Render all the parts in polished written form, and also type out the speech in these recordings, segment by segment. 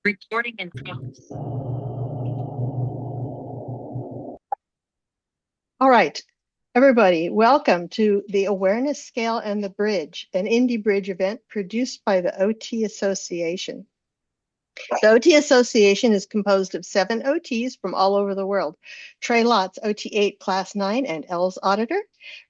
Recording in progress. All right, everybody, welcome to the Awareness Scale and the Bridge, an Indie Bridge event produced by the OT Association. The OT Association is composed of 7 OTs from all over the world. Trey Lotz, OT8 Class 9 and Els Auditor.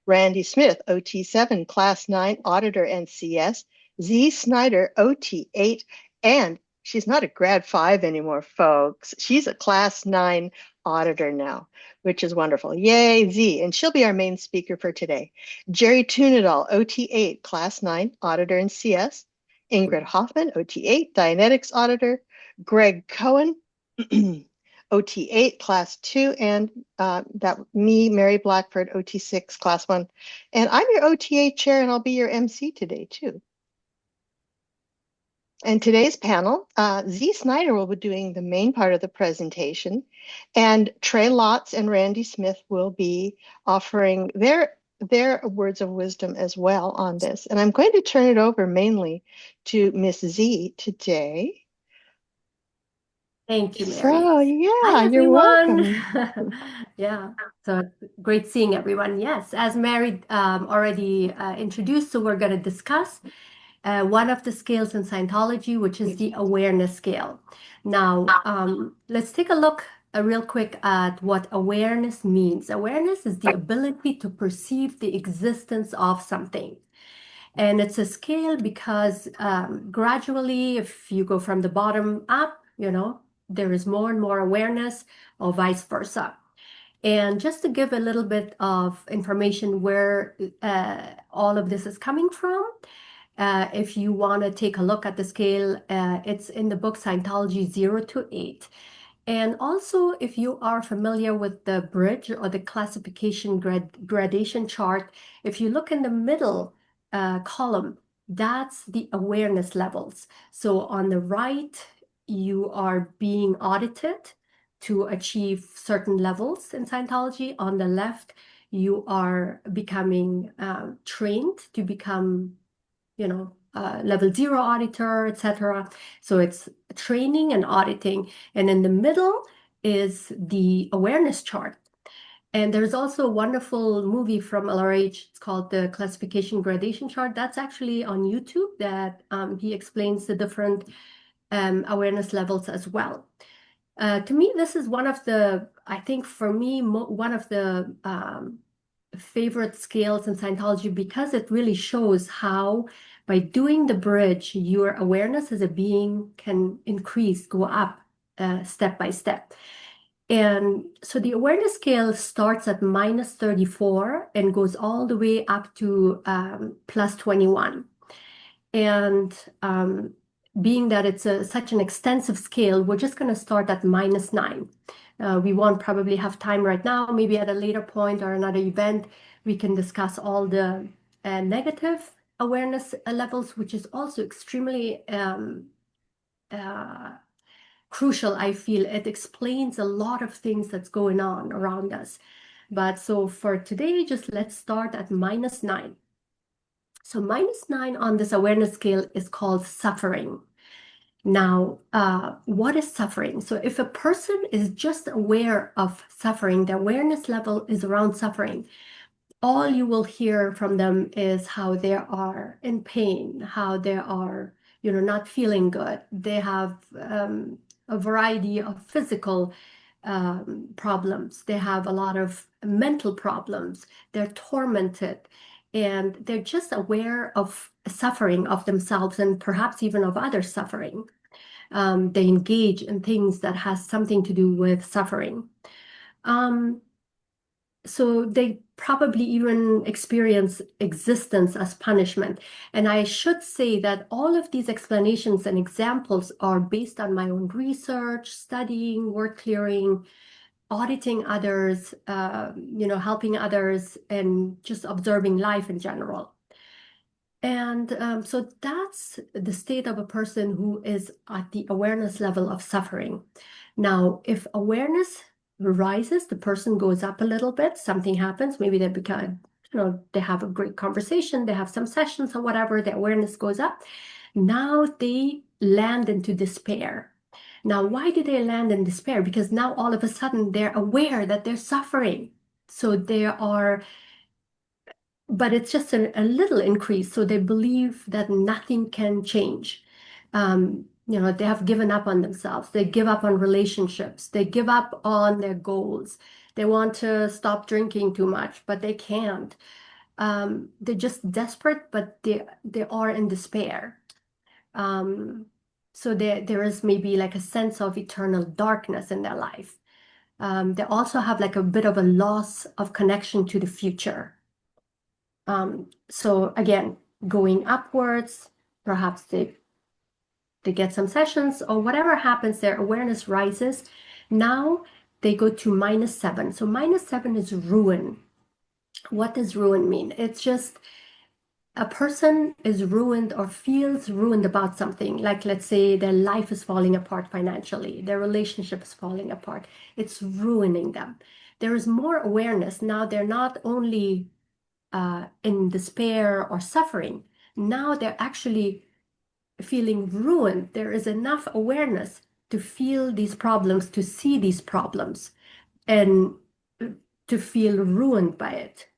Randy Smith, OT7 Class 9 Auditor and CS. Z Snyder, OT8, and she's not a grad 5 anymore, folks. She's a Class 9 Auditor now, which is wonderful. Yay, Z. And she'll be our main speaker for today. Jerry Tunadal, OT8 Class 9 Auditor and CS. Ingrid Hoffman, OT8 Dianetics Auditor. Greg Cohen, OT8 Class 2, and Mary Blackford, OT6 Class 1. And I'm your OTA chair, and I'll be your MC today, too. And today's panel, Z Snyder will be doing the main part of the presentation, and Trey Lotz and Randy Smith will be offering their words of wisdom as well on this. And I'm going to turn it over mainly to Miss Z today. Thank you, Mary. So, yeah, Hi, you're welcome. Yeah, so great seeing everyone. Yes, as Mary already introduced, so we're going to discuss one of the scales in Scientology, which is the awareness scale. Now, let's take a look real quick at what awareness means. Awareness is the ability to perceive the existence of something. And it's a scale because gradually, if you go from the bottom up, there is more and more awareness, or vice versa. And just to give a little bit of information where all of this is coming from, if you want to take a look at the scale, it's in the book Scientology 0 to 8. And also, if you are familiar with the bridge or the classification gradation chart, if you look in the middle column, that's the awareness levels. So on the right, you are being audited to achieve certain levels in Scientology. On the left, you are becoming trained to become, level 0 auditor, etc. So it's training and auditing. And in the middle is the awareness chart. And there's also a wonderful movie from LRH. It's called the Classification Gradation Chart. That's actually on YouTube that he explains the different awareness levels as well. To me, this is one of the, I think for me, one of the favorite scales in Scientology because it really shows how by doing the bridge, your awareness as a being can increase, go up step by step. And so the awareness scale starts at minus 34 and goes all the way up to plus 21. And being that it's such an extensive scale, we're just going to start at minus 9. We won't probably have time right now. Maybe at a later point or another event, we can discuss all the negative awareness levels, which is also extremely crucial, I feel. It explains a lot of things that's going on around us. But so for today, just let's start at minus 9. So minus 9 on this awareness scale is called suffering. Now, what is suffering? So if a person is just aware of suffering, the awareness level is around suffering, all you will hear from them is how they are in pain, how they are, not feeling good. They have a variety of physical problems. They have a lot of mental problems. They're tormented. And they're just aware of suffering of themselves and perhaps even of others suffering. They engage in things that has something to do with suffering. So they probably even experience existence as punishment. And I should say that all of these explanations and examples are based on my own research, studying, word clearing, auditing others, helping others, and just observing life in general. And so that's the state of a person who is at the awareness level of suffering. Now, if awareness rises, the person goes up a little bit, something happens, maybe they become, they have a great conversation, they have some sessions or whatever, the awareness goes up. Now they land into despair. Now, why do they land in despair? Because now all of a sudden they're aware that they're suffering. So they are, but it's just a little increase. So they believe that nothing can change. They have given up on themselves. They give up on relationships. They give up on their goals. They want to stop drinking too much, but they can't. They're just desperate, but they are in despair. Um, so there is maybe like a sense of eternal darkness in their life. They also have like a bit of a loss of connection to the future. So again, going upwards, perhaps they get some sessions or whatever happens, their awareness rises. Now they go to -7. So -7 is ruin. What does ruin mean? It's just a person is ruined or feels ruined about something. Like, let's say their life is falling apart financially, their relationship is falling apart. It's ruining them. There is more awareness. Now they're not only in despair or suffering. Now they're actually feeling ruined. There is enough awareness to feel these problems, to see these problems, and to feel ruined by it.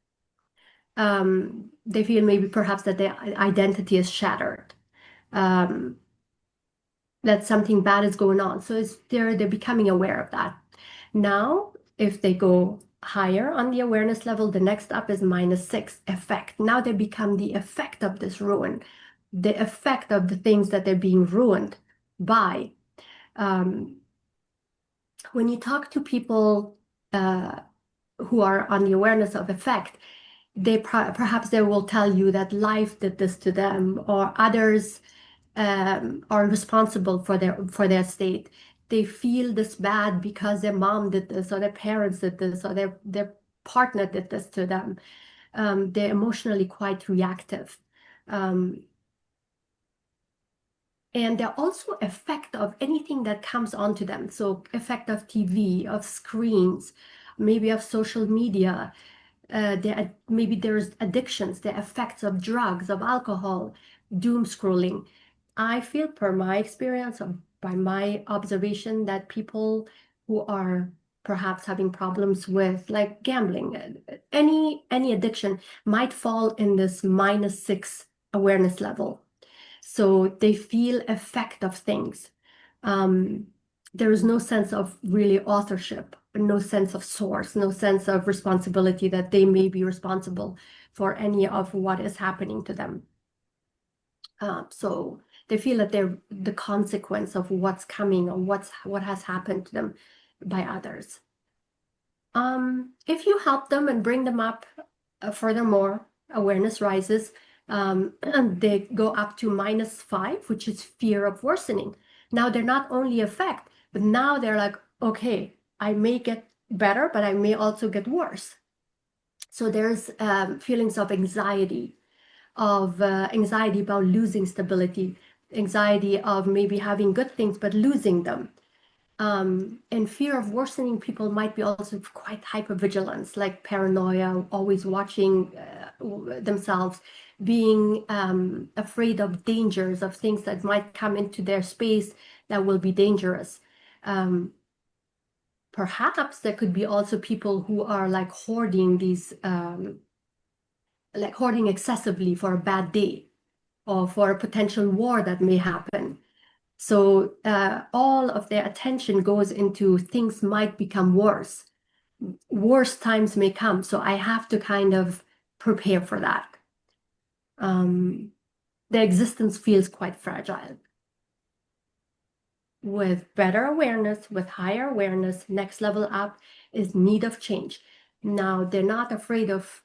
They feel maybe perhaps that their identity is shattered, um, that something bad is going on. So they're becoming aware of that. Now, if they go higher on the awareness level, the next up is -6 effect. Now they become the effect of this ruin, the effect of the things that they're being ruined by. Um, when you talk to people who are on the awareness of effect, perhaps they will tell you that life did this to them, or others are responsible for their state. They feel this bad because their mom did this, or their parents did this, or their partner did this to them. They're emotionally quite reactive. Um, and they're also effect of anything that comes onto them. So effect of TV, of screens, maybe of social media. Maybe there's addictions, the effects of drugs, of alcohol, doom scrolling. I feel, per my experience, by my observation, that people who are perhaps having problems with like gambling, any addiction might fall in this -6 awareness level. So they feel effect of things. Um, there is no sense of really authorship, no sense of source, no sense of responsibility that they may be responsible for any of what is happening to them. So they feel that they're the consequence of what's coming or what has happened to them by others. If you help them and bring them up furthermore, awareness rises, and they go up to -5, which is fear of worsening. Now they're not only affect, but now they're like, okay, I may get better, but I may also get worse. So there's feelings of anxiety about losing stability, anxiety of maybe having good things but losing them. And fear of worsening, people might be also quite hypervigilance, like paranoia, always watching themselves, being afraid of dangers, of things that might come into their space that will be dangerous. Um, Perhaps there could be also people who are like hoarding excessively for a bad day or for a potential war that may happen. So all of their attention goes into things might become worse. Worse times may come. So I have to kind of prepare for that. Their existence feels quite fragile. With better awareness, with higher awareness, next level up is need of change. Now they're not afraid of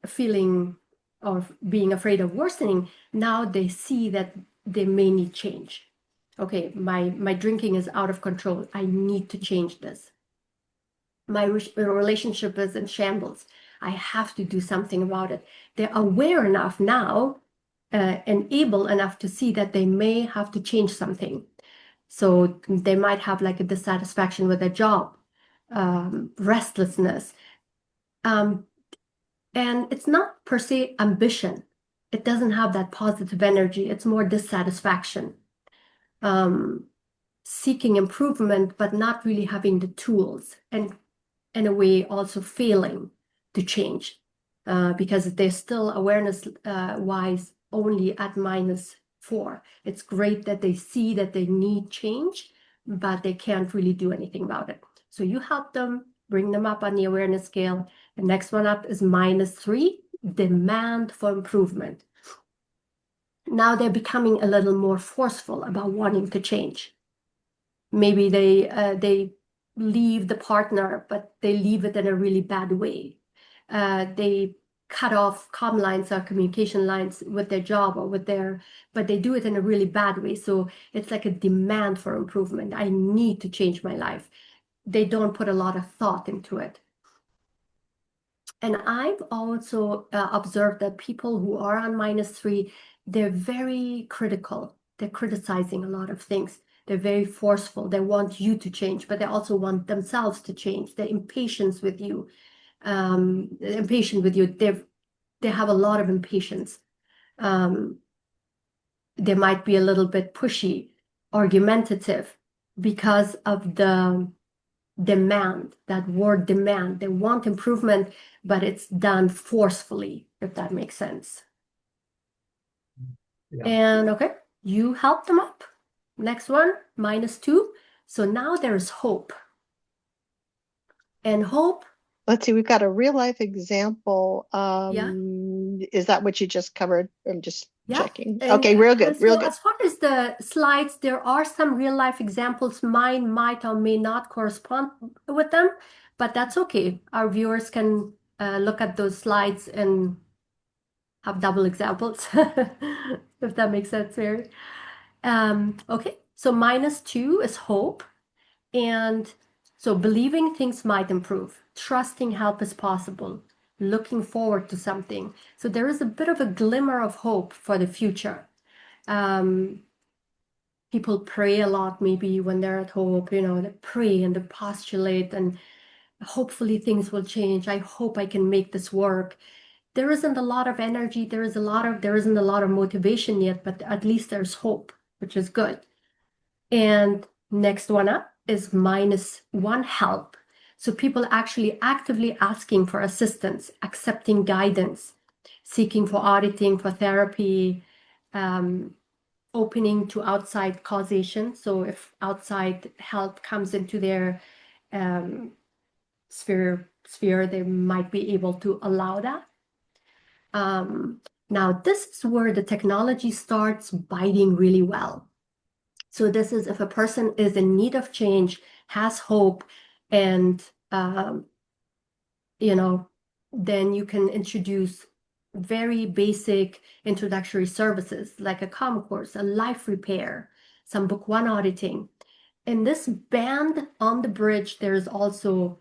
feeling or being afraid of worsening. Now they see that they may need change. Okay, my drinking is out of control. I need to change this. My relationship is in shambles. I have to do something about it. They're aware enough now and able enough to see that they may have to change something. So they might have like a dissatisfaction with their job, restlessness. Um, and it's not per se ambition. It doesn't have that positive energy. It's more dissatisfaction. Um, seeking improvement, but not really having the tools, and in a way also failing to change because they're still awareness wise only at -4. It's great that they see that they need change, but they can't really do anything about it. So you help them, bring them up on the awareness scale. The next one up is -3, demand for improvement. Now they're becoming a little more forceful about wanting to change. Maybe they leave the partner, but they leave it in a really bad way. They cut off comm lines or communication lines with their job or but they do it in a really bad way. So it's like a demand for improvement. I need to change my life. They don't put a lot of thought into it. And I've also observed that people who are on -3, they're very critical. They're criticizing a lot of things. They're very forceful. They want you to change, but they also want themselves to change. They're impatient with you. They have a lot of impatience. Um, they might be a little bit pushy, argumentative because of the demand, that word demand. They want improvement, but it's done forcefully, if that makes sense. Yeah. And okay, you help them up. Next one, -2. So now there's hope. And hope, Let's see, we've got a real life example. yeah, Is that what you just covered? I'm just yeah. checking. And Okay, real good, real so good. as far as the slides, there are some real life examples. Mine might or may not correspond with them, but that's okay. Our viewers can look at those slides and have double examples, if that makes sense, Mary. Okay, so -2 is hope. And so believing things might improve, trusting help is possible, looking forward to something. So there is a bit of a glimmer of hope for the future. People pray a lot, maybe when they're at home, they pray and they postulate and hopefully things will change. I hope I can make this work. There isn't a lot of energy, there isn't a lot of motivation yet, but at least there's hope, which is good. And next one up is -1 help. So people actually actively asking for assistance, accepting guidance, seeking for auditing, for therapy, opening to outside causation. So if outside help comes into their sphere, they might be able to allow that. Now, this is where the technology starts biting really well. So this is if a person is in need of change, has hope, and then you can introduce very basic introductory services like a comm course, a life repair, some book one auditing. In this band on the bridge, there is also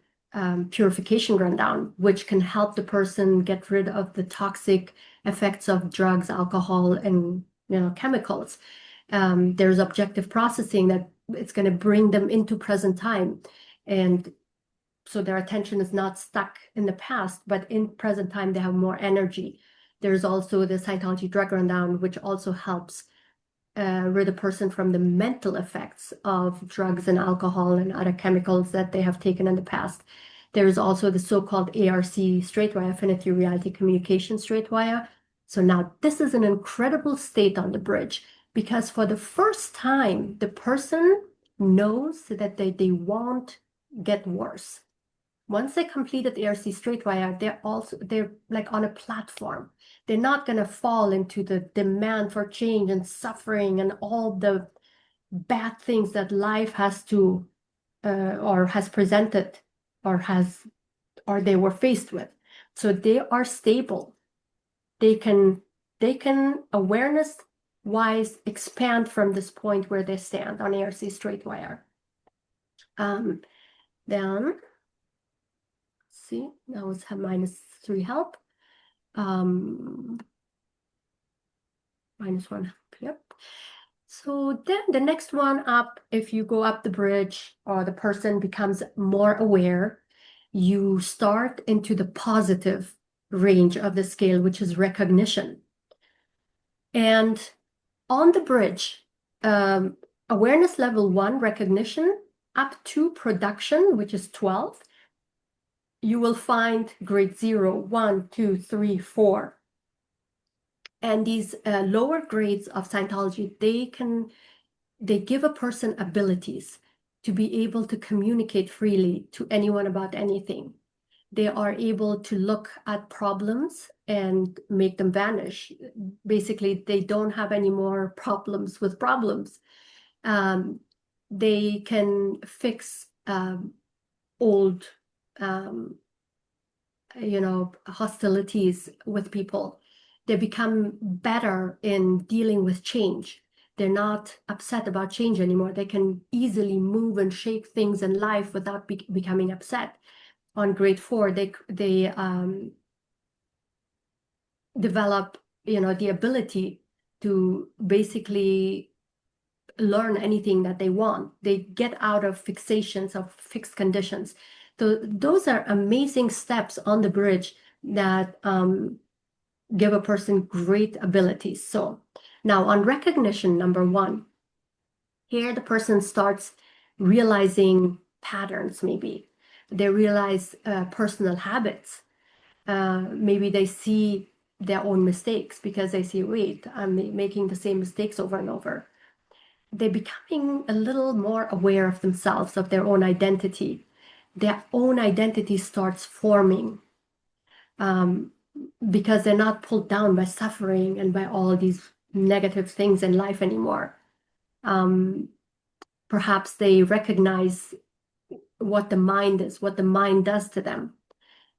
purification rundown, which can help the person get rid of the toxic effects of drugs, alcohol, and chemicals. There's objective processing that it's going to bring them into present time. And so their attention is not stuck in the past, but in present time, they have more energy. There's also the Scientology drug rundown, which also helps rid a person from the mental effects of drugs and alcohol and other chemicals that they have taken in the past. There is also the so-called ARC straight wire, Affinity Reality Communication straight wire. So now this is an incredible state on the bridge because for the first time, the person knows that they won't get worse. Once they completed ARC straight wire, they're like on a platform. They're not going to fall into the demand for change and suffering and all the bad things that life has to or has presented or they were faced with. So they are stable. They can awareness wise expand from this point where they stand on ARC straight wire. Then see, that was -3 help. -1 help, yep. So then the next one up, if you go up the bridge or the person becomes more aware, you start into the positive range of the scale, which is recognition. And on the bridge, awareness level 1, recognition, up to production, which is 12, you will find grade 0, 1, 2, 3, 4. And these lower grades of Scientology, they give a person abilities to be able to communicate freely to anyone about anything. They are able to look at problems and make them vanish. Basically, they don't have any more problems with problems. They can fix old, hostilities with people. They become better in dealing with change. They're not upset about change anymore. They can easily move and shape things in life without becoming upset. On grade 4, they develop, the ability to basically learn anything that they want. They get out of fixations of fixed conditions. So those are amazing steps on the bridge that give a person great abilities. So now on recognition, number 1, here the person starts realizing patterns, maybe. They realize personal habits. Maybe they see their own mistakes because they see, wait, I'm making the same mistakes over and over. They're becoming a little more aware of themselves, of their own identity. Their own identity starts forming because they're not pulled down by suffering and by all these negative things in life anymore. Perhaps they recognize what the mind is, what the mind does to them.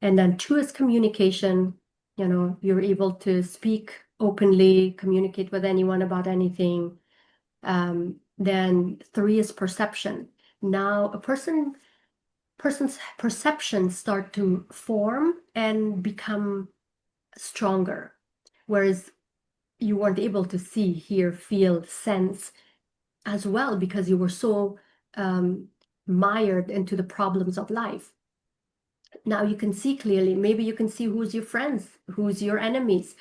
And then 2 is communication. You're able to speak openly, communicate with anyone about anything. Then 3 is perception. Now a person's perceptions start to form and become stronger, whereas you weren't able to see, hear, feel, sense as well because you were so mired into the problems of life. Now you can see clearly. Maybe you can see who's your friends, who's your enemies.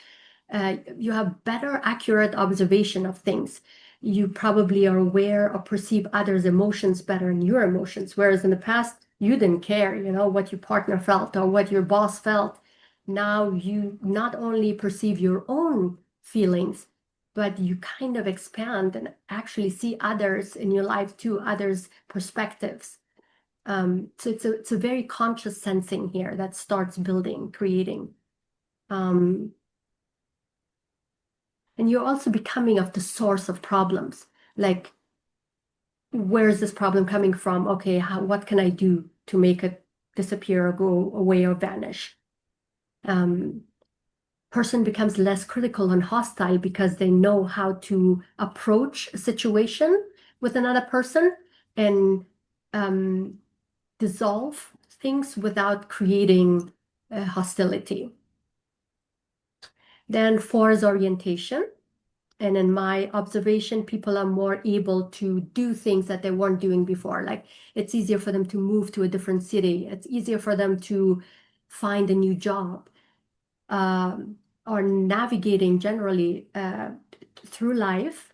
You have better, accurate observation of things. You probably are aware or perceive others' emotions better than your emotions, whereas in the past, you didn't care, what your partner felt or what your boss felt. Now you not only perceive your own feelings, but you kind of expand and actually see others in your life too, others' perspectives. So it's a very conscious sensing here that starts building, creating. And you're also becoming of the source of problems. Like, where is this problem coming from? Okay, what can I do to make it disappear or go away or vanish? Person becomes less critical and hostile because they know how to approach a situation with another person and dissolve things without creating hostility. Then 4 is orientation. And in my observation, people are more able to do things that they weren't doing before. Like, it's easier for them to move to a different city. It's easier for them to find a new job, or navigating generally through life,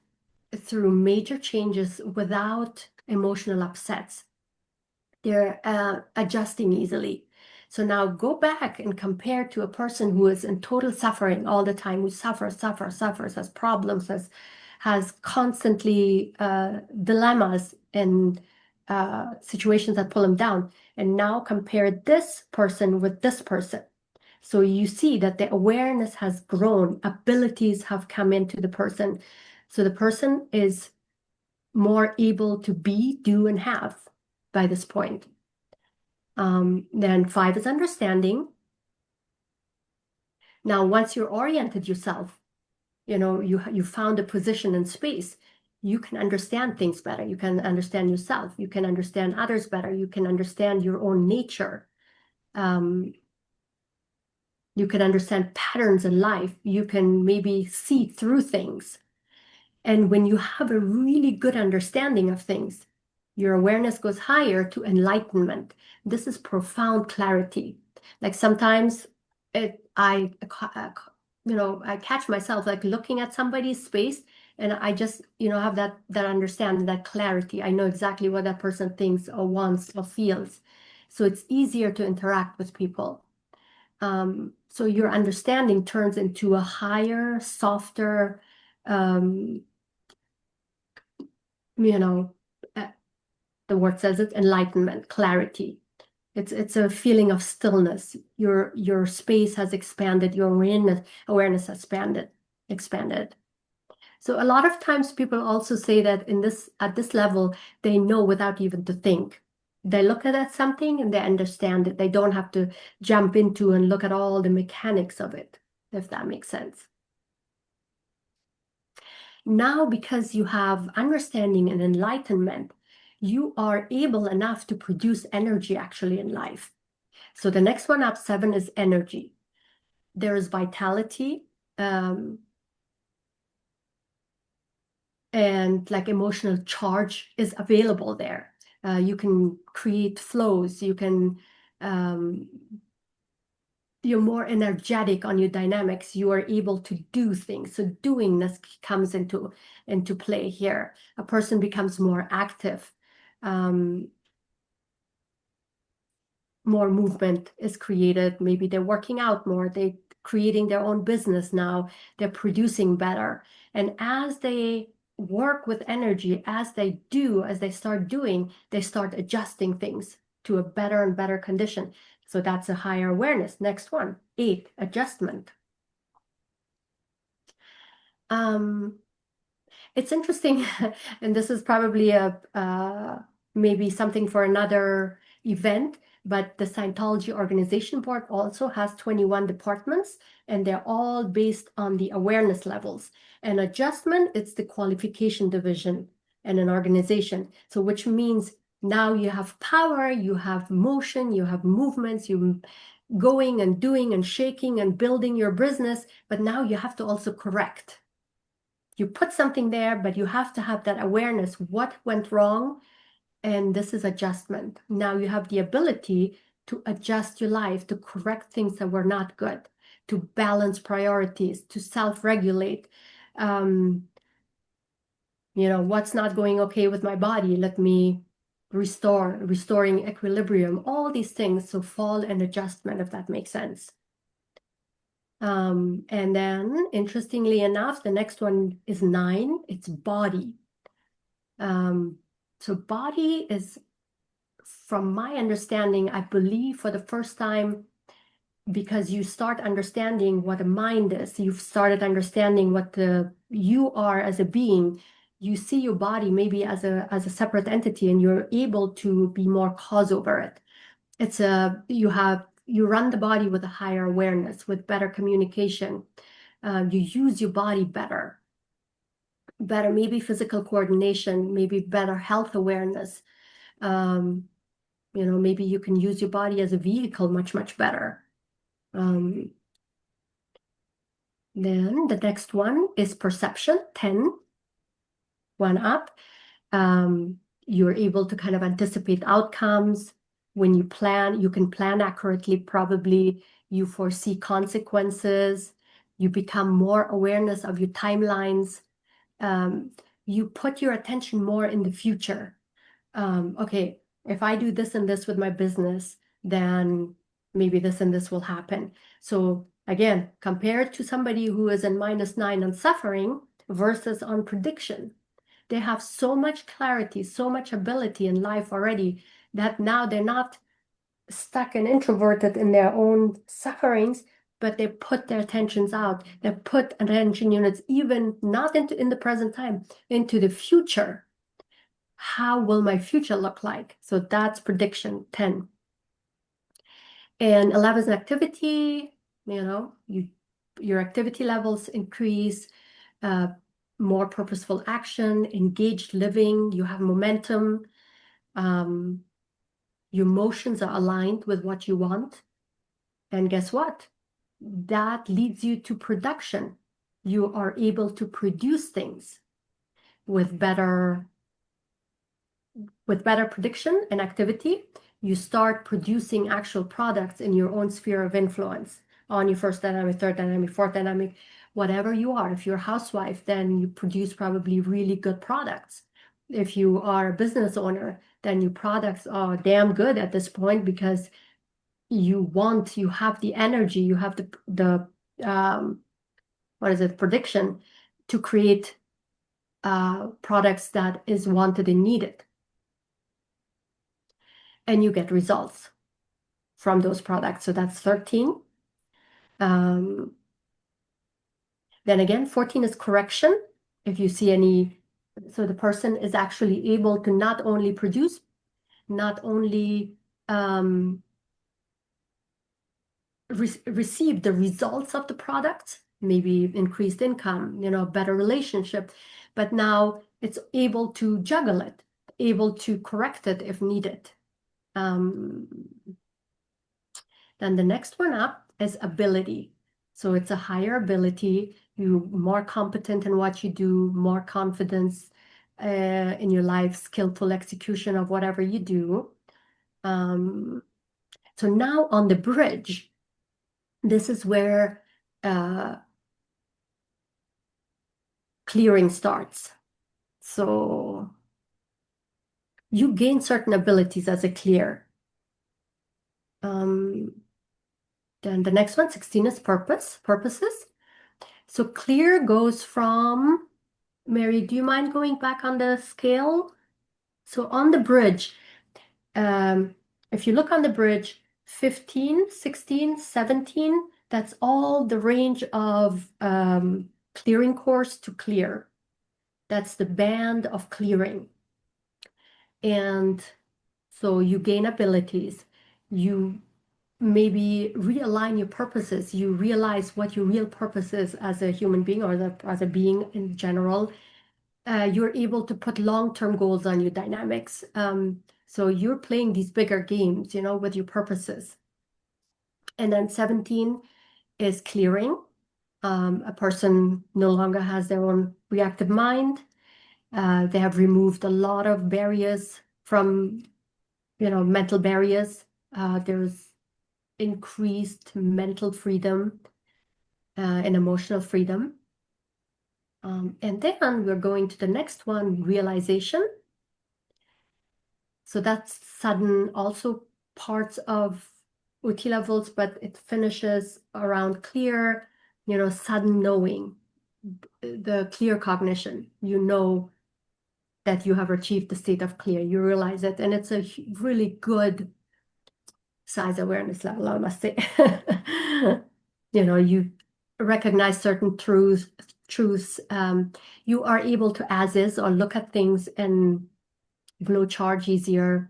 through major changes without emotional upsets. They're adjusting easily. So now go back and compare to a person who is in total suffering all the time, who suffers, has problems, has constantly dilemmas and situations that pull him down. And now compare this person with this person. So you see that the awareness has grown, abilities have come into the person. So the person is more able to be, do, and have by this point. Then 5 is understanding. Now, once you're oriented yourself, you found a position in space, you can understand things better. You can understand yourself. You can understand others better. You can understand your own nature. You can understand patterns in life. You can maybe see through things. And when you have a really good understanding of things, your awareness goes higher to enlightenment. This is profound clarity. Like sometimes I catch myself like looking at somebody's space and I just, have that understanding, that clarity. I know exactly what that person thinks or wants or feels. So it's easier to interact with people. So your understanding turns into a higher, softer, um, you know, uh, the word says it, enlightenment, clarity. It's a feeling of stillness. Your space has expanded, your awareness has expanded. So a lot of times people also say that at this level, they know without even to think. They look at something and they understand it. They don't have to jump into and look at all the mechanics of it, if that makes sense. Now, because you have understanding and enlightenment, you are able enough to produce energy actually in life. So the next one up, 7, is energy. There is vitality, and like emotional charge is available there. You can create flows. You're more energetic on your dynamics. You are able to do things. So doingness comes into play here. A person becomes more active. More movement is created. Maybe they're working out more. They're creating their own business now. They're producing better. And as they work with energy, as they start doing, they start adjusting things to a better and better condition. So that's a higher awareness. Next one, 8, adjustment. It's interesting, and this is probably maybe something for another event, but the Scientology Organization Board also has 21 departments, and they're all based on the awareness levels. And adjustment, it's the qualification division in an organization. So which means now you have power, you have motion, you have movements, you going and doing and shaking and building your business, but now you have to also correct. You put something there, but you have to have that awareness, what went wrong, and this is adjustment. Now you have the ability to adjust your life, to correct things that were not good, to balance priorities, to self-regulate. What's not going okay with my body? Let me restoring equilibrium, all these things. So fall and adjustment, if that makes sense. And then, interestingly enough, the next one is 9. It's body. So body is, from my understanding, I believe for the first time, because you start understanding what a mind is, you've started understanding what you are as a being. You see your body maybe as a separate entity, and you're able to be more cause over it. You run the body with a higher awareness, with better communication. You use your body better, maybe physical coordination, maybe better health awareness. Maybe you can use your body as a vehicle much, much better. Then the next one is perception, 10, one up. You're able to kind of anticipate outcomes. When you plan, you can plan accurately, probably. You foresee consequences. You become more awareness of your timelines. You put your attention more in the future. Okay, if I do this and this with my business, then maybe this and this will happen. So again, compared to somebody who is in -9 on suffering versus on prediction, they have so much clarity, so much ability in life already that now they're not stuck and introverted in their own sufferings, but they put their attentions out. They put attention units even not in the present time, into the future. How will my future look like? So that's prediction, 10. And 11 is activity. Your activity levels increase, more purposeful action, engaged living, you have momentum, your emotions are aligned with what you want. And guess what? That leads you to production. You are able to produce things with better prediction and activity. You start producing actual products in your own sphere of influence, on your first dynamic, third dynamic, fourth dynamic, whatever you are. If you're a housewife, then you produce probably really good products. If you are a business owner, then your products are damn good at this point because you have the energy, you have the what is it, prediction to create products that is wanted and needed. And you get results from those products. So that's 13. Then again, 14 is correction. If you see any, so the person is actually able to not only produce, not only receive the results of the product, maybe increased income, better relationship, but now it's able to juggle it, able to correct it if needed. Then the next one up is ability. So it's a higher ability. You're more competent in what you do, more confidence in your life, skillful execution of whatever you do. So now on the bridge, this is where clearing starts. So you gain certain abilities as a clear. Then the next one, 16, is purposes. So clear goes from, Mary, do you mind going back on the scale? So on the bridge, if you look on the bridge, 15, 16, 17, that's all the range of clearing course to clear. That's the band of clearing. And so you gain abilities. You maybe realign your purposes. You realize what your real purpose is as a human being or as a being in general. You're able to put long-term goals on your dynamics. So you're playing these bigger games, with your purposes. And then 17 is clearing. A person no longer has their own reactive mind. They have removed a lot of barriers from, mental barriers. There's increased mental freedom and emotional freedom. And then we're going to the next one, realization. So that's sudden, also parts of OT levels, but it finishes around clear, sudden knowing, the clear cognition. You know that you have achieved the state of clear. You realize it, and it's a really good size awareness level, I must say. You recognize certain truths. You are able to as is or look at things and blow charge easier.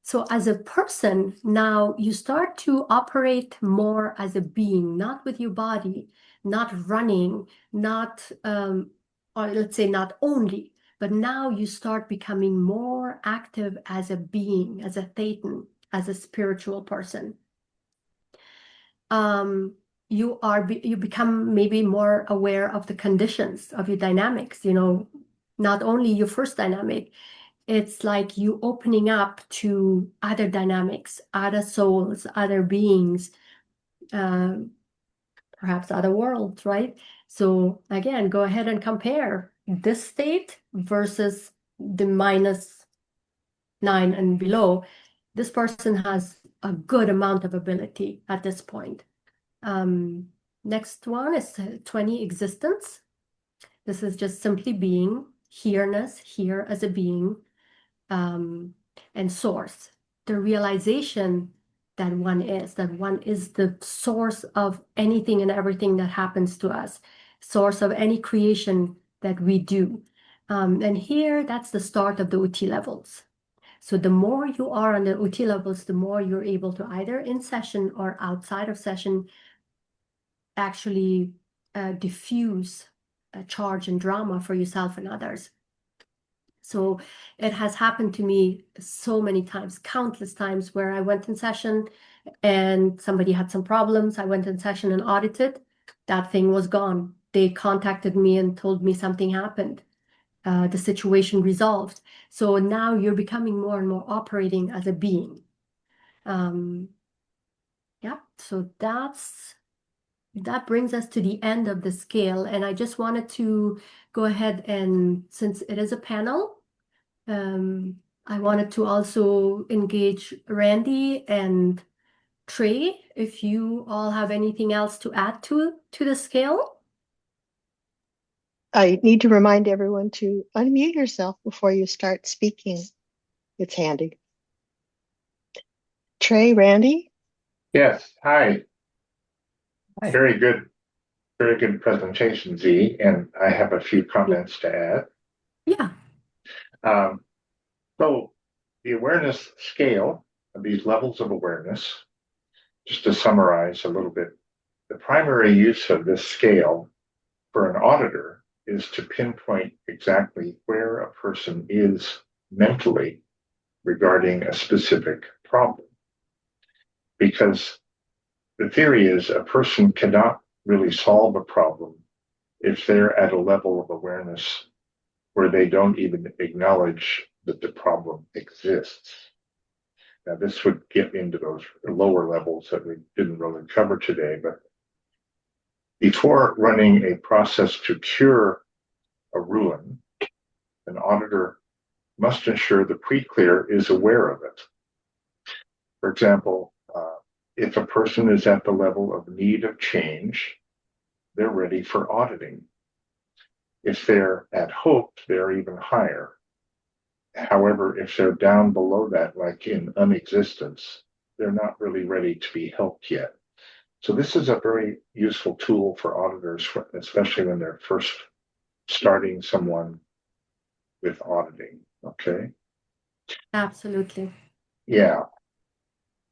So as a person, now you start to operate more as a being, not with your body, not running, not, or let's say not only, but now you start becoming more active as a being, as a thetan, as a spiritual person. You become maybe more aware of the conditions of your dynamics, not only your first dynamic. It's like you opening up to other dynamics, other souls, other beings, perhaps other worlds, right? So again, go ahead and compare this state versus the -9 and below. This person has a good amount of ability at this point. Next one is 20, existence. This is just simply being, here-ness, here as a being. And source, the realization that one is the source of anything and everything that happens to us, source of any creation that we do. And here, that's the start of the OT levels. So the more you are on the OT levels, the more you're able to either in session or outside of session actually diffuse charge and drama for yourself and others. So it has happened to me so many times, countless times, where I went in session and somebody had some problems. I went in session and audited. That thing was gone. They contacted me and told me something happened. The situation resolved. So now you're becoming more and more operating as a being. Yeah, so that's that brings us to the end of the scale. And I just wanted to go ahead and, since it is a panel, I wanted to also engage Randy and Trey, if you all have anything else to add to the scale. I need to remind everyone to unmute yourself before you start speaking. It's handy. Trey, Randy? Yes, hi. Hi. Very good presentation, Z, and I have a few comments to add. Yeah, Um, so the awareness scale of these levels of awareness, just to summarize a little bit, the primary use of this scale for an auditor is to pinpoint exactly where a person is mentally regarding a specific problem. Because the theory is a person cannot really solve a problem if they're at a level of awareness where they don't even acknowledge that the problem exists. Now, this would get into those lower levels that we didn't really cover today, but before running a process to cure a ruin, an auditor must ensure the pre-clear is aware of it. For example, if a person is at the level of need of change, they're ready for auditing. If they're at hope, they're even higher. However, if they're down below that, like in unexistence, they're not really ready to be helped yet. So this is a very useful tool for auditors, especially when they're first starting someone with auditing. Okay. absolutely. Yeah.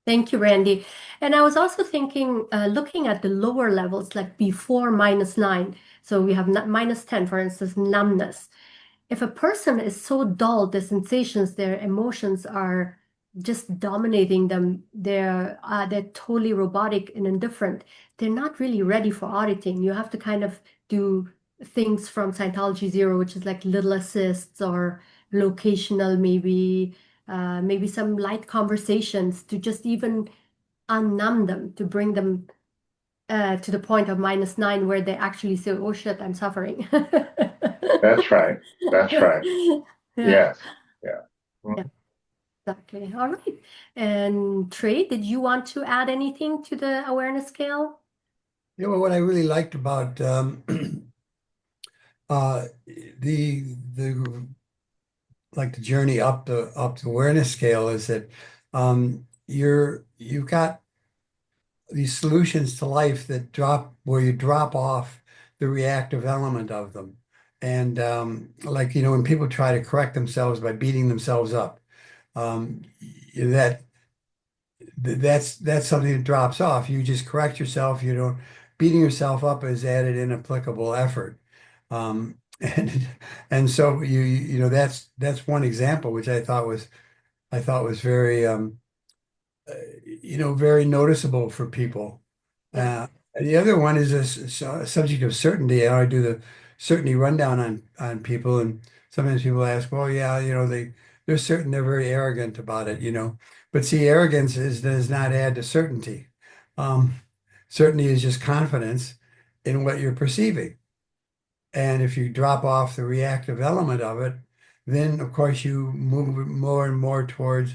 Thank you, Randy. And I was also thinking, looking at the lower levels, like before -9. So we have -10, for instance, numbness. If a person is so dull, the sensations, their emotions are just dominating them. They're totally robotic and indifferent. They're not really ready for auditing. You have to kind of do things from Scientology Zero, which is like little assists or locational, maybe some light conversations to just even unnumb them, to bring them to the point of -9 where they actually say, "Oh shit, I'm suffering." That's right. That's right. Yeah, Yes. Yeah. yeah, exactly. All right. And Trey, did you want to add anything to the awareness scale? Well, what I really liked about uh, the like the journey up the awareness scale is that you've got these solutions to life that drop where you drop off the reactive element of them. And like, when people try to correct themselves by beating themselves up, um, that that's something that drops off. You just correct yourself. You don't beating yourself up is added inapplicable effort. And so that's one example which I thought was very very noticeable for people. Yeah. And the other one is a subject of certainty. I do the certainty rundown on people, and sometimes people ask, "Well, yeah, they're certain, they're very arrogant about it." But see, arrogance does not add to certainty. Um, Certainty is just confidence in what you're perceiving, and if you drop off the reactive element of it, then of course you move more and more towards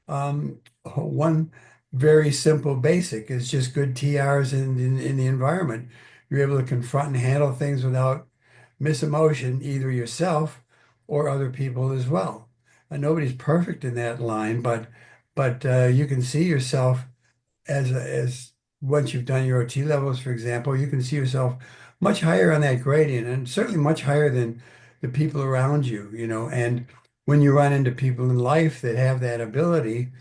one very simple basic is just good TRs in the environment. You're able to confront and handle things without misemotion, either yourself or other people as well. And nobody's perfect in that line, but you can see yourself as once you've done your OT levels, for example, you can see yourself much higher on that gradient and certainly much higher than the people around you. And when you run into people in life that have that ability,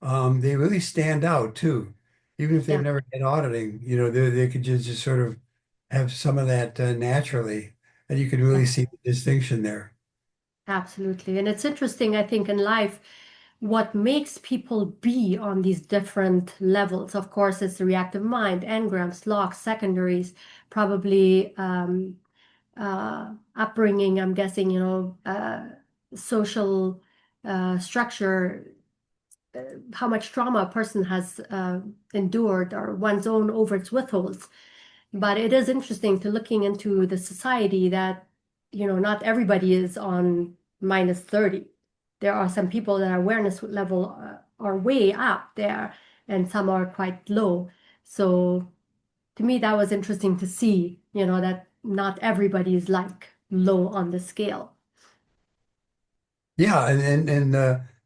they really stand out too. Even if they've Yeah. never had auditing, they could just sort of have some of that naturally, and you can really Yeah. see the distinction there. Absolutely. And it's interesting, I think, in life, what makes people be on these different levels. Of course, it's the reactive mind, engrams, locks, secondaries, probably upbringing, I'm guessing, social structure, how much trauma a person has endured, or one's own overt withholds. But it is interesting to looking into the society that, not everybody is on -30. There are some people that awareness level are way up there, and some are quite low. So to me, that was interesting to see, that not everybody is like low on the scale. Yeah, and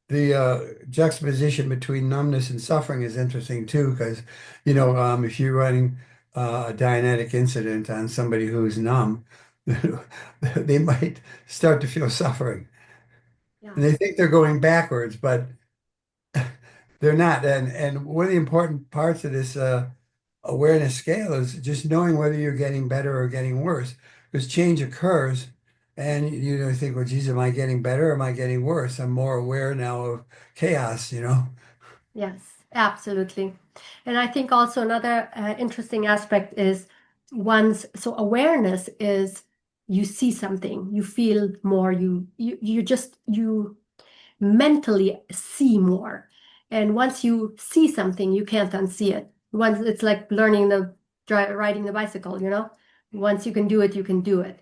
the juxtaposition between numbness and suffering is interesting too, because if you're running a Dianetic incident on somebody who's numb, they might start to feel suffering, Yeah. and they think they're going backwards, but they're not. And one of the important parts of this awareness scale is just knowing whether you're getting better or getting worse, because change occurs. And think, well, geez, am I getting better or am I getting worse? I'm more aware now of chaos. Yes, absolutely. And I think also another interesting aspect is so awareness is you see something, you feel more, you mentally see more. And once you see something, you can't unsee it. Once it's like learning riding the bicycle. Once you can do it, you can do it.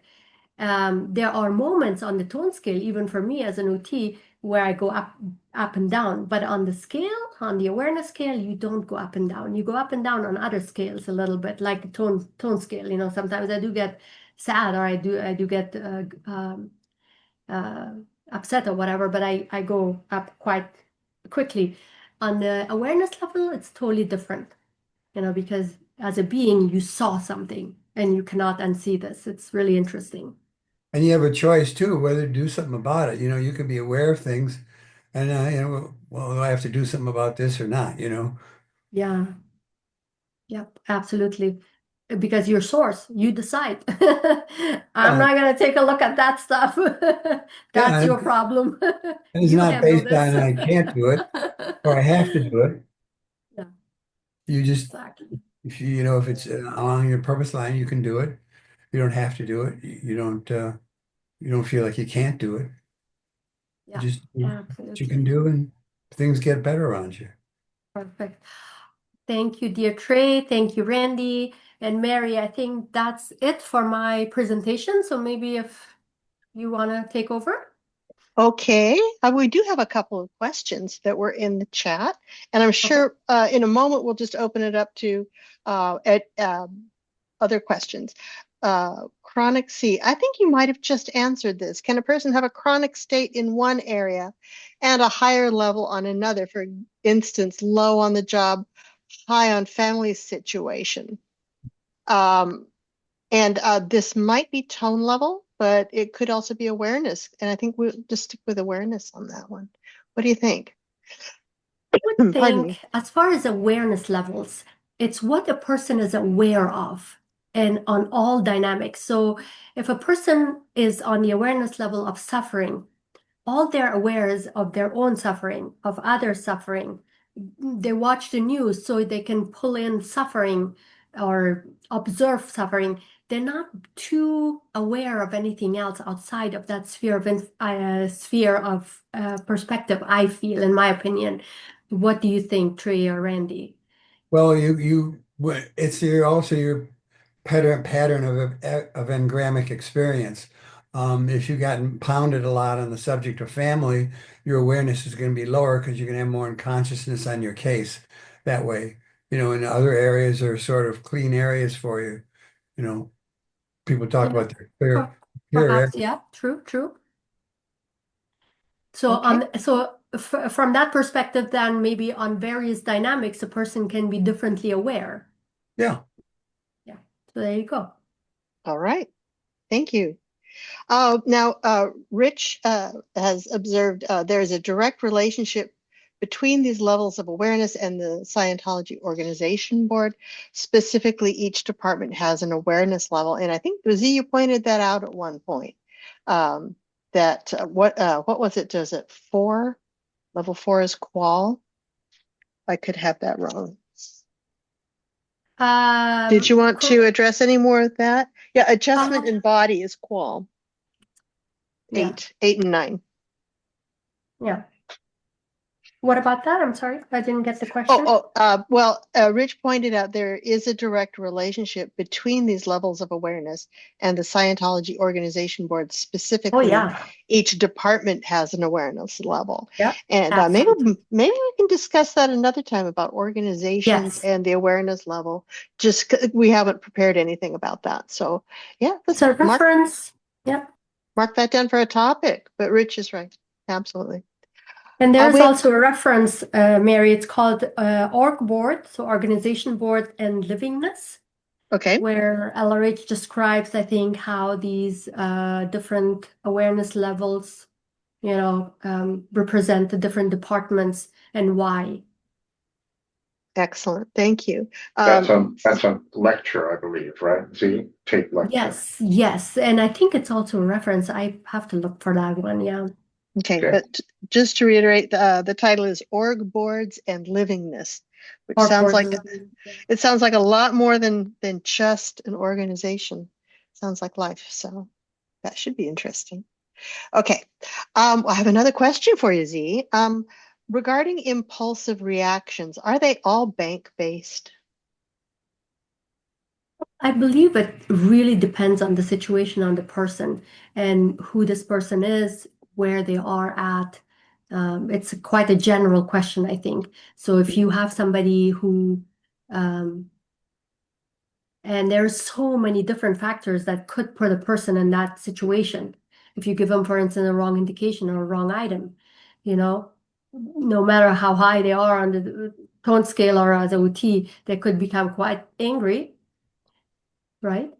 There are moments on the tone scale, even for me as an OT, where I go up and down. But on the scale, on the awareness scale, you don't go up and down. You go up and down on other scales a little bit, like the tone scale. Sometimes I do get sad, or I do get uh, upset or whatever, but I go up quite quickly. On the awareness level, it's totally different, because as a being, you saw something and you cannot unsee this. It's really interesting. And you have a choice too, whether to do something about it. You can be aware of things and, well, do I have to do something about this or not? Yeah, yep, absolutely. Because your source, you decide. I'm Yeah, not going to take a look at that stuff. That's yeah. your problem. And it's You not handle based this. on I can't do it or I have to do it. Yeah, You just, exactly. if it's along your purpose line, you can do it. You don't have to do it. You don't feel like you can't do it. You Yeah, just do what you can absolutely. do and things get better around you. Perfect. Thank you, dear Trey. Thank you, Randy and Mary. I think that's it for my presentation. So maybe if you want to take over. Okay, we do have a couple of questions that were in the chat, and I'm Okay. sure in a moment we'll just open it up to other questions. Chronic C, I think you might have just answered this. Can a person have a chronic state in one area and a higher level on another? For instance, low on the job, high on family situation. And this might be tone level, but it could also be awareness. And I think we'll just stick with awareness on that one. What do you think? Would Pardon me. think, as far as awareness levels, it's what a person is aware of and on all dynamics. So if a person is on the awareness level of suffering, all they're aware is of their own suffering, of other suffering. They watch the news so they can pull in suffering or observe suffering. They're not too aware of anything else outside of that sphere of perspective, I feel, in my opinion. What do you think, Trey or Randy? Well, it's also your pattern of engramic experience. If you've gotten pounded a lot on the subject of family, your awareness is going to be lower because you're going to have more consciousness on your case that way. In other areas are sort of clean areas for you. You know, People talk Yeah, about their clear, clear perhaps, areas. yeah, true, true. So Okay. from that perspective, then maybe on various dynamics, a person can be differently aware. Yeah. Yeah. So there you go. All right. Thank you. Now, Rich has observed there's a direct relationship between these levels of awareness and the Scientology Organization Board. Specifically, each department has an awareness level, and I think Z, you pointed that out at one point. That what was it? Does it 4? Level 4 is qual. I could have that wrong. Did you want to address any more of that? Yeah, adjustment in body is qual. Yeah, 8 and 9. yeah. What about that? I'm sorry, I didn't get the question. Well, Rich pointed out there is a direct relationship between these levels of awareness and the Scientology Organization Board Oh, specifically. yeah. Each department has an awareness level. Yeah, And absolutely. maybe we can discuss that another time about organizations Yes. and the awareness level. We haven't prepared anything about that. So yeah, let's So reference. Yeah. mark that down for a topic. But Rich is right. Absolutely. And there's We have, also a reference, Mary, it's called org board, so organization board and livingness, okay. where LRH describes, I think, how these different awareness levels, represent the different departments and why. Excellent. Thank you. That's a lecture, I believe, right? Z, tape lecture. Yes. And I think it's also a reference. I have to look for that one. Yeah. Okay, Okay. but just to reiterate, the title is Org Boards and Livingness, which Org sounds board. like a lot more than just an organization. Sounds like life, so that should be interesting. Okay, I have another question for you, Z. Regarding impulsive reactions, are they all bank-based? I believe it really depends on the situation, on the person, and who this person is, where they are at. It's quite a general question, I think. So if you have somebody who, and there's so many different factors that could put a person in that situation. If you give them, for instance, a wrong indication or a wrong item, no matter how high they are on the tone scale or as a OT, they could become quite angry, right?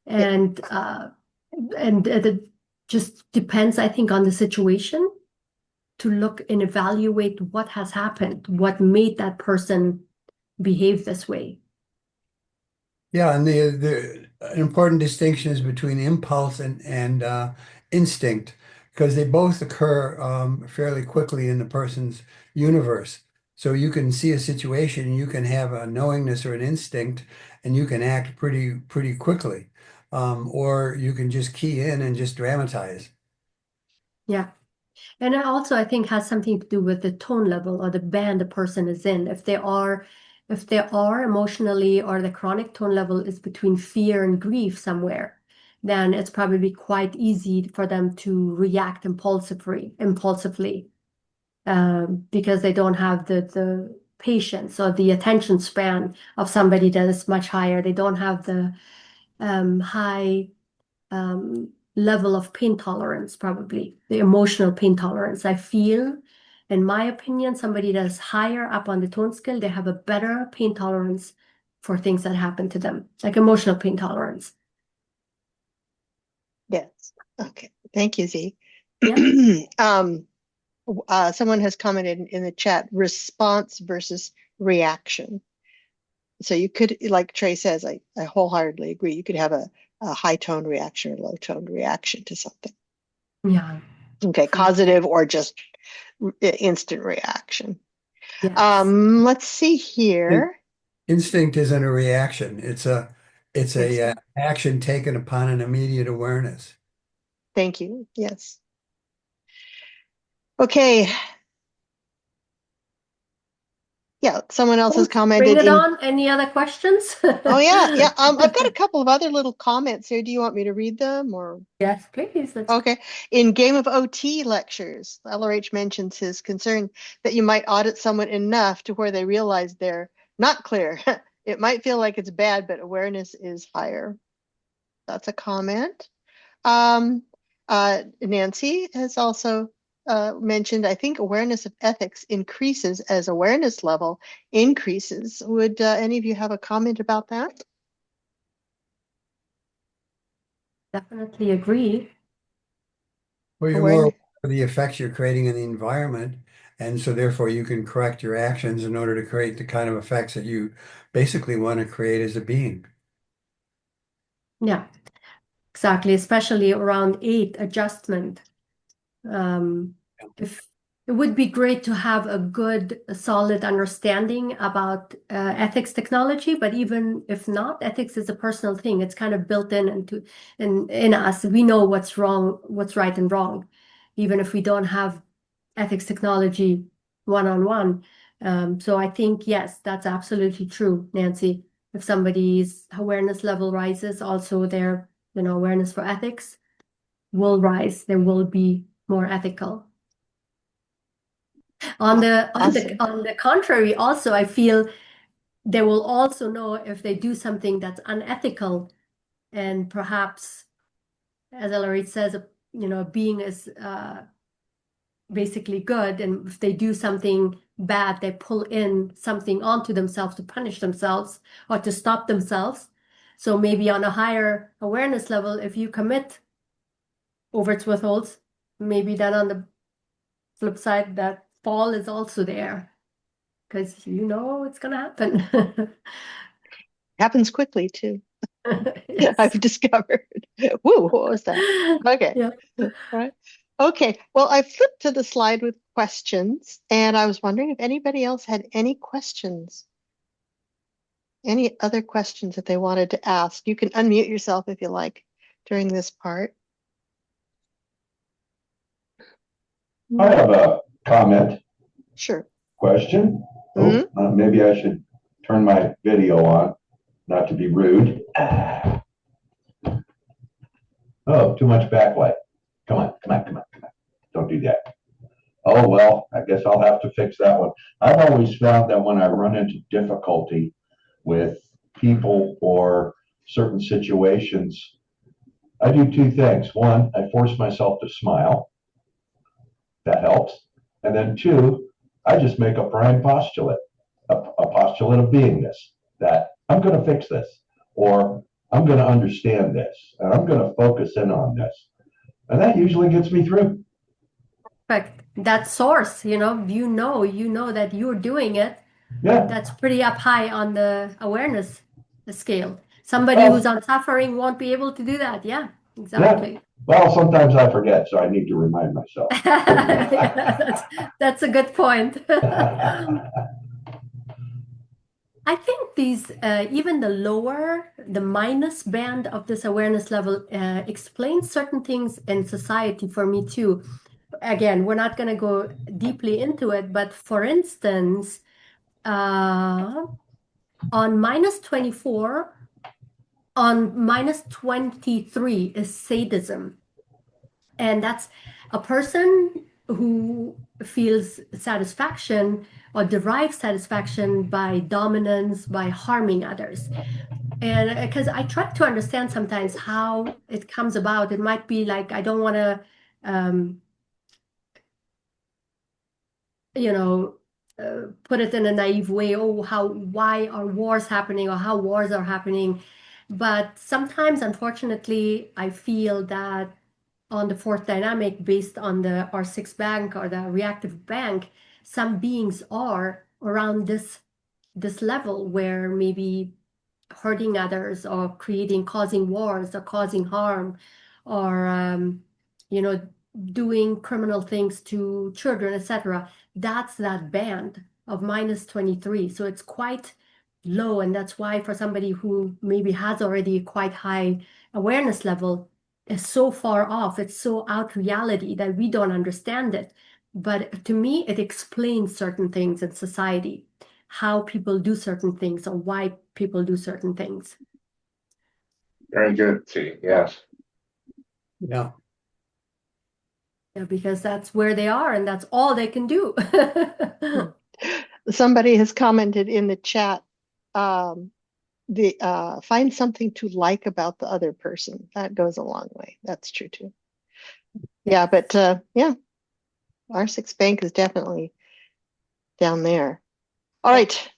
Yeah. And it just depends, I think, on the situation to look and evaluate what has happened, what made that person behave this way. Yeah, and the an important distinction is between impulse and instinct, because they both occur fairly quickly in the person's universe. So you can see a situation, you can have a knowingness or an instinct, and you can act pretty quickly, or you can just key in and just dramatize. Yeah. And it also, I think, has something to do with the tone level or the band the person is in. If they are emotionally, or the chronic tone level is between fear and grief somewhere, then it's probably quite easy for them to react impulsively, because they don't have the patience or the attention span of somebody that is much higher. They don't have the high level of pain tolerance, probably the emotional pain tolerance. I feel, in my opinion, somebody that's higher up on the tone scale, they have a better pain tolerance for things that happen to them, like emotional pain tolerance. Yes. Okay. Thank you, Z. Yeah. Someone has commented in the chat, response versus reaction. So you could, like Trey says, I wholeheartedly agree. You could have a high tone reaction or low tone reaction to something. Yeah. Okay, causative or just instant reaction. Yes. Let's see here. Instinct isn't a reaction. It's a action taken upon an immediate awareness. Thank you. Yes. Okay. Yeah, someone else has Bring commented it in. on. Any other questions? Oh yeah. I've got a couple of other little comments here. Do you want me to read them or? Yes, please. Okay. In Game of OT lectures, LRH mentions his concern that you might audit someone enough to where they realize they're not clear. It might feel like it's bad, but awareness is higher. That's a comment. Nancy has also mentioned, I think awareness of ethics increases as awareness level increases. Would any of you have a comment about that? Definitely agree. Well, you're more Awareness. aware of the effects you're creating in the environment, and so therefore you can correct your actions in order to create the kind of effects that you basically want to create as a being. Yeah, exactly. Especially around 8 adjustment. If it would be great to have a good, solid understanding about ethics technology, but even if not, ethics is a personal thing. It's kind of built in us. We know what's wrong, what's right and wrong, even if we don't have ethics technology one-on-one. So I think, yes, that's absolutely true, Nancy. If somebody's awareness level rises, also their, awareness for ethics will rise. They will be more ethical. On the contrary, also, I feel they will also know if they do something that's unethical, and perhaps, as Ellery says, being is basically good, and if they do something bad, they pull in something onto themselves to punish themselves or to stop themselves. So maybe on a higher awareness level, if you commit overts withholds, maybe then on the flip side, that fall is also there, because it's gonna happen. Happens quickly too. Yes. I've discovered. Woo, what was that? Okay. Yeah. All right. Okay. Well, I flipped to the slide with questions, and I was wondering if anybody else had any questions. Any other questions that they wanted to ask? You can unmute yourself if you like during this part. I have a comment, Sure. question. Mhm. Maybe I should turn my video on, not to be rude. Oh, too much backlight. Come on. Don't do that. Oh, well, I guess I'll have to fix that one. I've always found that when I run into difficulty with people or certain situations, I do two things. One, I force myself to smile. That helps. And then two, I just make a prime postulate, a postulate of beingness, that I'm going to fix this, or I'm going to understand this, and I'm going to focus in on this. And that usually gets me through. Perfect. That source, you know that you're doing it. Yeah. That's pretty up high on the awareness scale. Somebody who's on suffering won't be able to do that. Yeah, exactly. Yeah. Well, sometimes I forget, so I need to remind myself. Yeah, that's a good point. I think these, even the minus band of this awareness level explains certain things in society for me too. Again, we're not going to go deeply into it, but for instance, on -24, on -23 is sadism. And that's a person who feels satisfaction or derives satisfaction by dominance, by harming others. And because I try to understand sometimes how it comes about, it might be like, I don't want to, put it in a naive way, why are wars happening or how wars are happening. But sometimes, unfortunately, I feel that on the fourth dynamic, based on the R6 bank or the reactive bank, some beings are around this level where maybe hurting others or causing wars or causing harm, or doing criminal things to children, etc. That's that band of -23. So it's quite low, and that's why for somebody who maybe has already a quite high awareness level, is so far off, it's so out reality that we don't understand it. But to me, it explains certain things in society, how people do certain things or why people do certain things. Very good, see, yes. Yeah. Yeah, because that's where they are and that's all they can do. Somebody has commented in the chat, find something to like about the other person. That goes a long way. That's true too. Yeah, but yeah, R6 Bank is definitely down there. All right.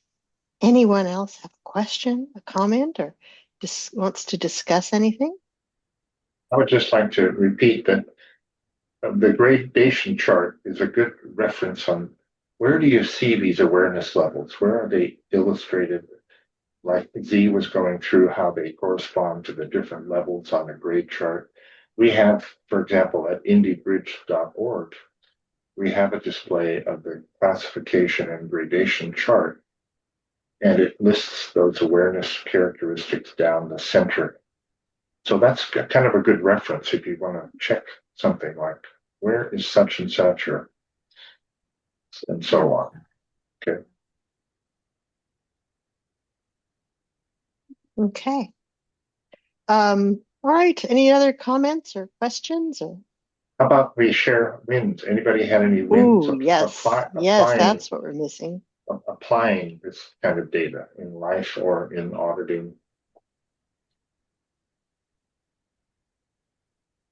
Anyone else have a question, a comment, or just wants to discuss anything? I would just like to repeat that the gradation chart is a good reference on where do you see these awareness levels? Where are they illustrated? Like Z was going through how they correspond to the different levels on a grade chart. We have, for example, at indiebridge.org, we have a display of the classification and gradation chart, and it lists those awareness characteristics down the center. So that's kind of a good reference if you want to check something like where is such and such, or and so on. Okay. Okay. All right. Any other comments or questions or? How about we share wins? Anybody had any wins Ooh, yes. Yes, that's what we're missing. applying this kind of data in life or in auditing?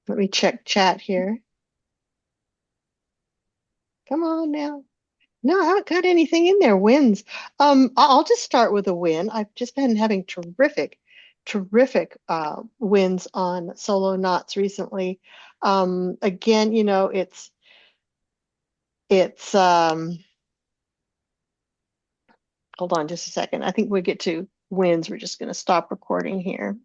Let me check chat here. Come on now. No, I haven't got anything in there. Wins. I'll just start with a win. I've just been having terrific wins on solo knots recently. Again, you know, it's hold on just a second. I think we get to wins. We're just going to stop recording here.